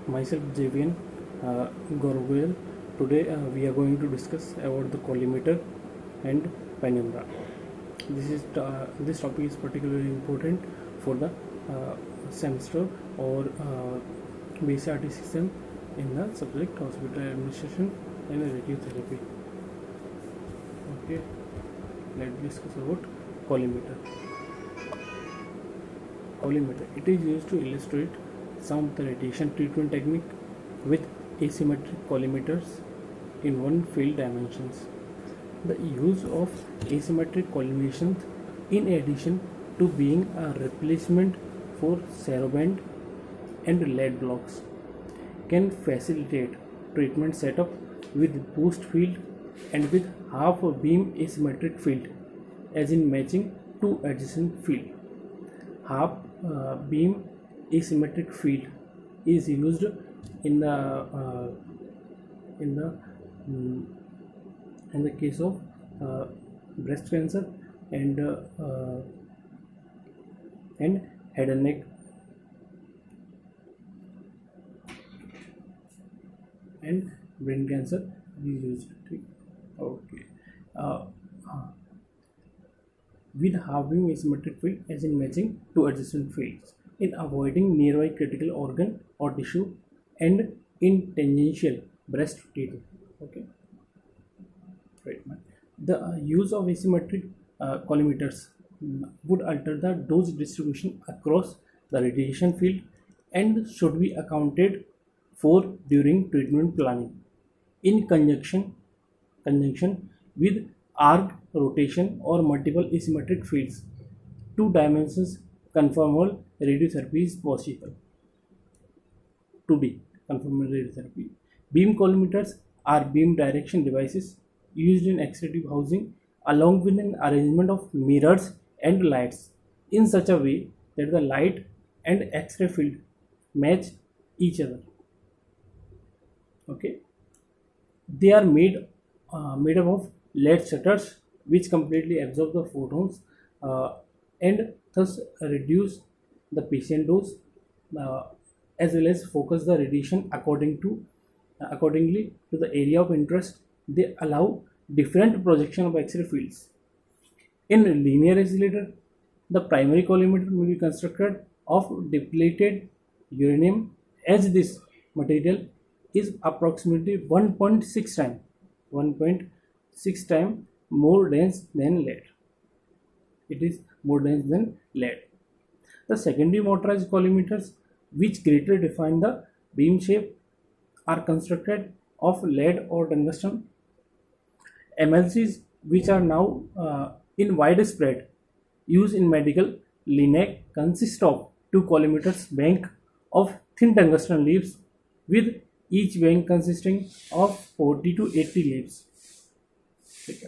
Myself Javian Gorgoel. Today we are going to discuss about the collimator and penumbra. This topic is particularly important for the semester or BCRT system in the subject hospital administration and radiotherapy. Okay, let's discuss about collimator. Collimator. It is used to illustrate some of the radiation treatment technique with asymmetric collimators in one field dimensions. The use of asymmetric collimations, in addition to being a replacement for Sarabande and lead blocks, can facilitate treatment setup with boost field and with half a beam asymmetric field, as in matching two adjacent field. Half beam asymmetric field is used in the in the case of breast cancer and head and neck and brain cancer is used. Okay. With half beam asymmetric field, as in matching two adjacent fields, in avoiding nearby critical organ or tissue, and in tangential breast tissue. Okay. Treatment. The use of asymmetric collimators would alter the dose distribution across the radiation field and should be accounted for during treatment planning in conjunction with arc rotation or multiple asymmetric fields. Two dimensions conformal radiotherapy is possible. 2D conformal radiotherapy. Beam collimators are beam direction devices used in X-ray tube housing along with an arrangement of mirrors and lights in such a way that the light and X-ray field match each other. Okay, they are made up of lead shutters which completely absorb the photons and thus reduce the patient dose as well as focus the radiation accordingly to the area of interest. They allow different projection of X-ray fields. In linear oscillator, the primary collimator may be constructed of depleted uranium, as this material is approximately 1.6 times more dense than lead. It is more dense than lead. The secondary motorized collimators, which greatly define the beam shape, are constructed of lead or tungsten. MLCs, which are now in widespread use in medical, LINAC, consist of two collimators bank of thin tungsten leaves, with each bank consisting of 40 to 80 leaves.